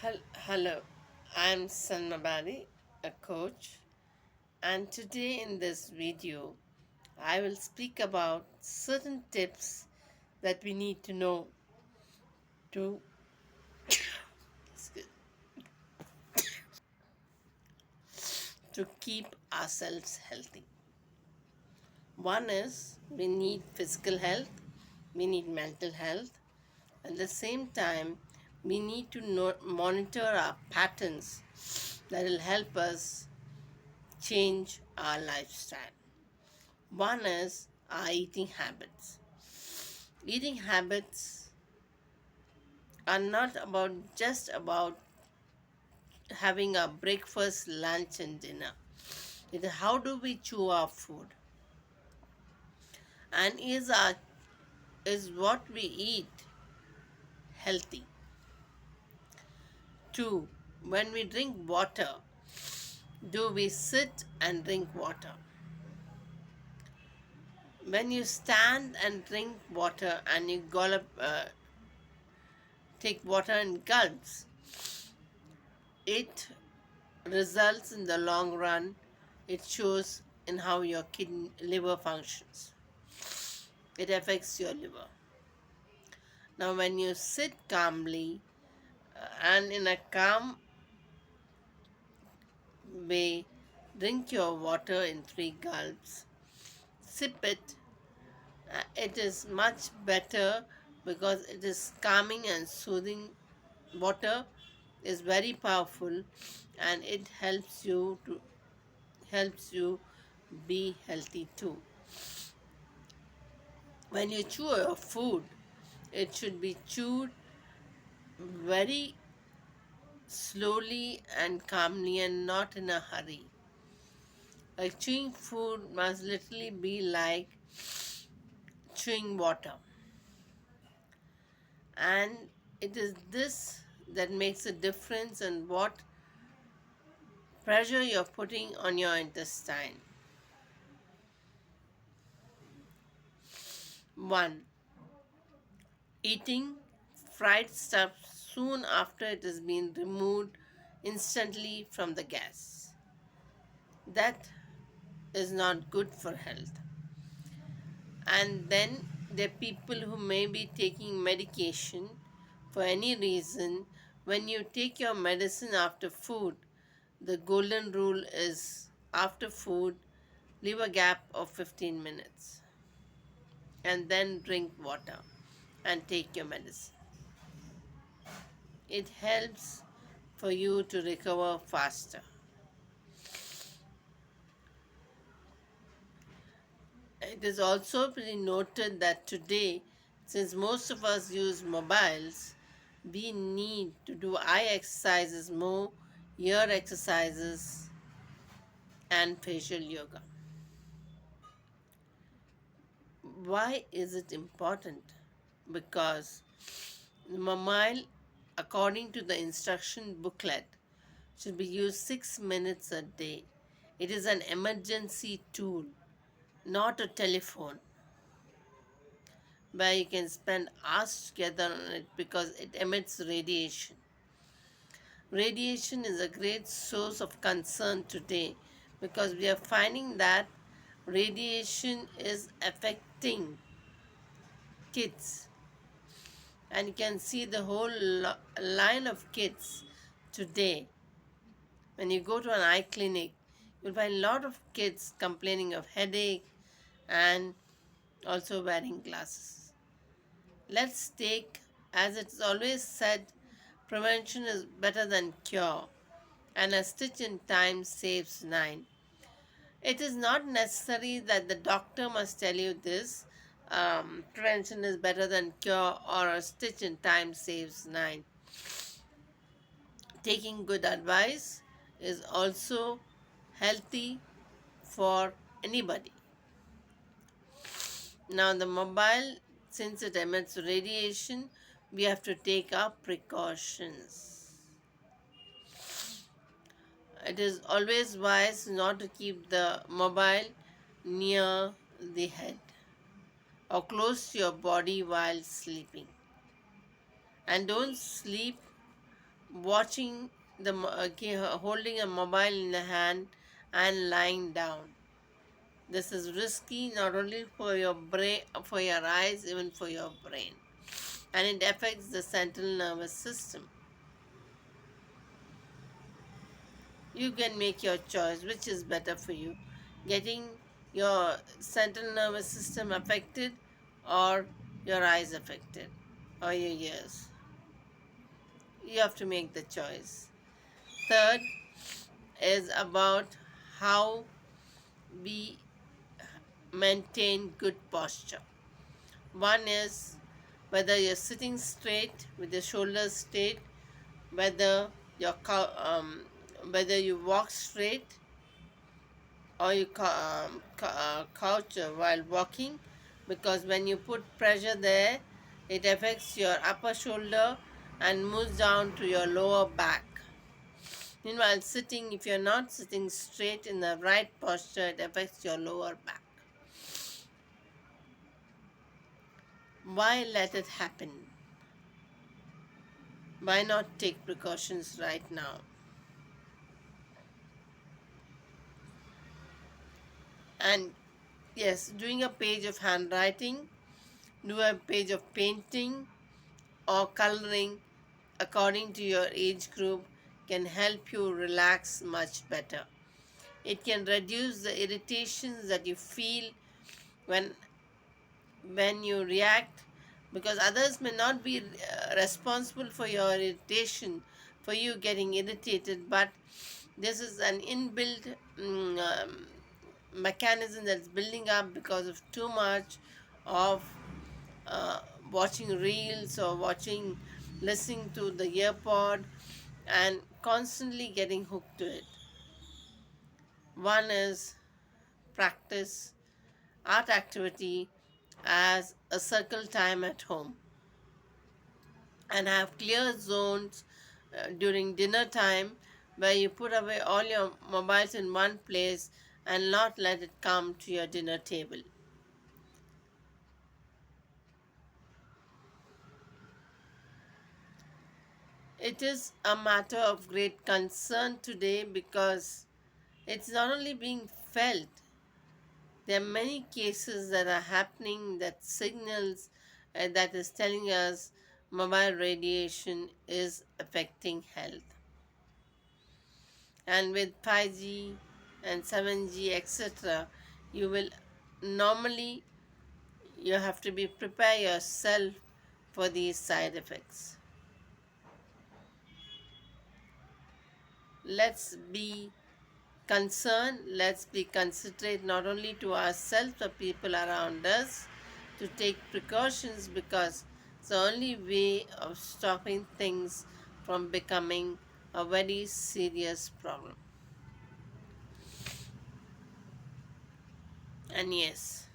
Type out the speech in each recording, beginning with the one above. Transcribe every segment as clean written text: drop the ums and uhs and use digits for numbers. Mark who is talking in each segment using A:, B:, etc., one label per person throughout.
A: Hello, I'm Sanmabari, a coach, and today in this video, I will speak about certain tips that we need to know to to keep ourselves healthy. One is we need physical health, we need mental health. At the same time, we need to monitor our patterns that will help us change our lifestyle. One is our eating habits. Eating habits are not about just about having a breakfast, lunch, and dinner. It is how do we chew our food, and is what we eat healthy. Two, when we drink water, do we sit and drink water? When you stand and drink water and you take water in gulps, it results in the long run, it shows in how your liver functions. It affects your liver. Now, when you sit calmly and in a calm way, drink your water in 3 gulps, sip it. It is much better because it is calming and soothing. Water is very powerful and it helps you be healthy too. When you chew your food, it should be chewed very slowly and calmly and not in a hurry. Like chewing food must literally be like chewing water. And it is this that makes a difference in what pressure you're putting on your intestine. 1. Eating fried stuff soon after it has been removed instantly from the gas. That is not good for health. And then there are people who may be taking medication for any reason. When you take your medicine after food, the golden rule is after food, leave a gap of 15 minutes and then drink water and take your medicine. It helps for you to recover faster. It is also been noted that today, since most of us use mobiles, we need to do eye exercises more, ear exercises, and facial yoga. Why is it important? Because the mobile, according to the instruction booklet, should be used 6 minutes a day. It is an emergency tool, not a telephone where you can spend hours together on it because it emits radiation. Radiation is a great source of concern today because we are finding that radiation is affecting kids. And you can see the whole line of kids today. When you go to an eye clinic, you'll find a lot of kids complaining of headache and also wearing glasses. Let's take, as it's always said, prevention is better than cure, and a stitch in time saves 9. It is not necessary that the doctor must tell you this. Prevention is better than cure, or a stitch in time saves 9. Taking good advice is also healthy for anybody. Now, the mobile, since it emits radiation, we have to take our precautions. It is always wise not to keep the mobile near the head or close to your body while sleeping. And don't sleep watching holding a mobile in the hand and lying down. This is risky not only for your brain, for your eyes, even for your brain, and it affects the central nervous system. You can make your choice which is better for you, getting your central nervous system affected or your eyes affected or your ears. You have to make the choice. Third is about how we maintain good posture. One is whether you're sitting straight with your shoulders straight, whether your whether you walk straight or you couch while walking, because when you put pressure there, it affects your upper shoulder and moves down to your lower back. Meanwhile, sitting, if you're not sitting straight in the right posture, it affects your lower back. Why let it happen? Why not take precautions right now? And yes, doing a page of handwriting, do a page of painting or coloring according to your age group can help you relax much better. It can reduce the irritations that you feel when you react, because others may not be responsible for your irritation, for you getting irritated, but this is an inbuilt mechanism that's building up because of too much of uh, watching reels or listening to the earpod and constantly getting hooked to it. One is practice art activity as a circle time at home and have clear zones during dinner time where you put away all your mobiles in one place and not let it come to your dinner table. It is a matter of great concern today because it's not only being felt, there are many cases that are happening that signals that is telling us mobile radiation is affecting health. And with 5G and 7G, etc., you will normally you have to be prepare yourself for these side effects. Let's be concerned, let's be considerate not only to ourselves but people around us, to take precautions, because it's the only way of stopping things from becoming a very serious problem. And yes,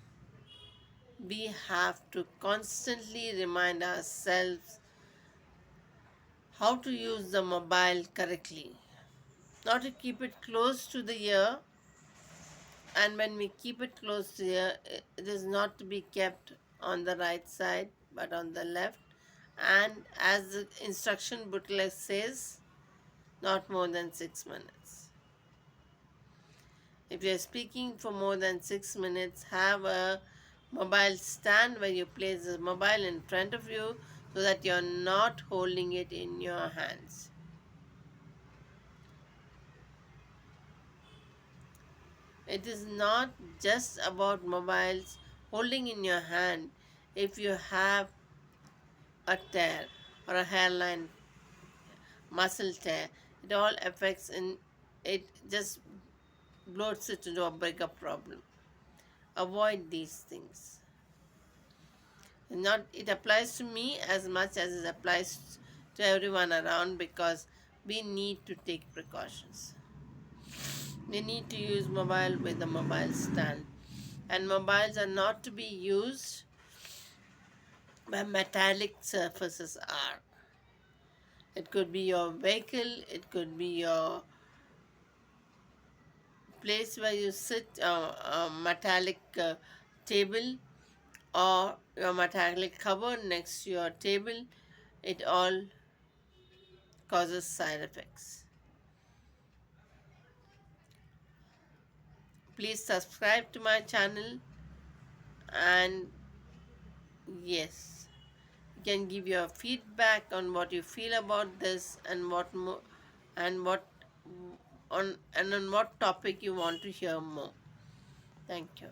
A: we have to constantly remind ourselves how to use the mobile correctly. Not to keep it close to the ear, and when we keep it close to the ear, it is not to be kept on the right side but on the left. And as the instruction booklet says, not more than 6 minutes. If you are speaking for more than 6 minutes, have a mobile stand where you place the mobile in front of you so that you are not holding it in your hands. It is not just about mobiles holding in your hand. If you have a tear or a hairline muscle tear, it all affects in it just bloats it into a bigger problem. Avoid these things. Not it applies to me as much as it applies to everyone around, because we need to take precautions. We need to use mobile with a mobile stand, and mobiles are not to be used where metallic surfaces are. It could be your vehicle, it could be your place where you sit, a metallic table, or your metallic cover next to your table. It all causes side effects. Please subscribe to my channel, and yes, you can give your feedback on what you feel about this, and what more, and what on what topic you want to hear more. Thank you.